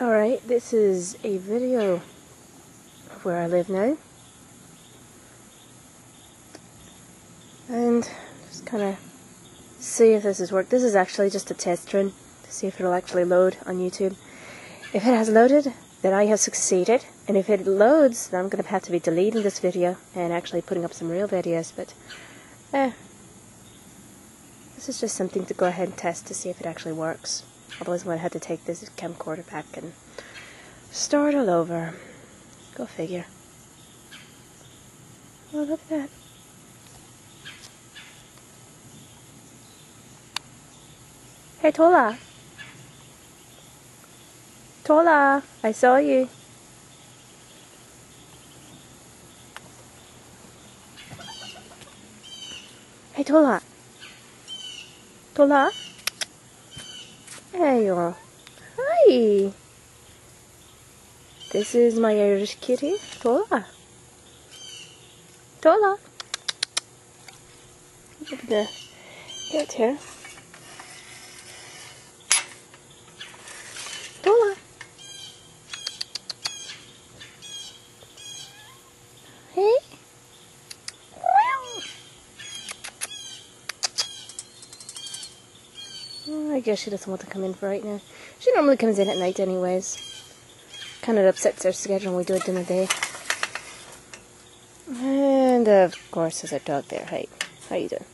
Alright, this is a video of where I live now. And just kind of see if this has worked. This is actually just a test run to see if it'll actually load on YouTube. If it has loaded, then I have succeeded. And if it loads, then I'm going to have to be deleting this video and actually putting up some real videos. But, this is just something to go ahead and test to see if it actually works. Otherwise I'm going to have to take this camcorder back and start all over. Go figure. Oh, look at that. Hey, Tola. Tola, I saw you. Hey, Tola. Tola? There you are. Hi. This is my Irish kitty, Tola. Tola. Look at the cat here. Tola. Hey. I guess she doesn't want to come in right now. She normally comes in at night anyways. Kind of upsets our schedule when we do it during the day. And of course there's our dog there. Hey, how you doing?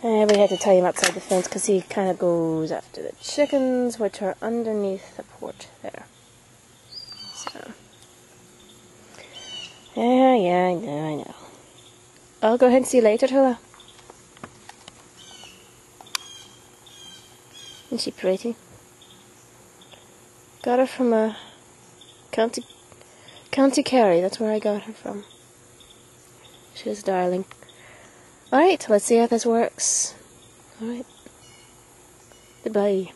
And we had to tie him outside the fence because he kind of goes after the chickens, which are underneath the porch there. So, yeah, I know. I'll go ahead and see you later, Tola. Isn't she pretty? Got her from County Kerry. That's where I got her from. She's darling. Alright, let's see how this works. Alright. Goodbye.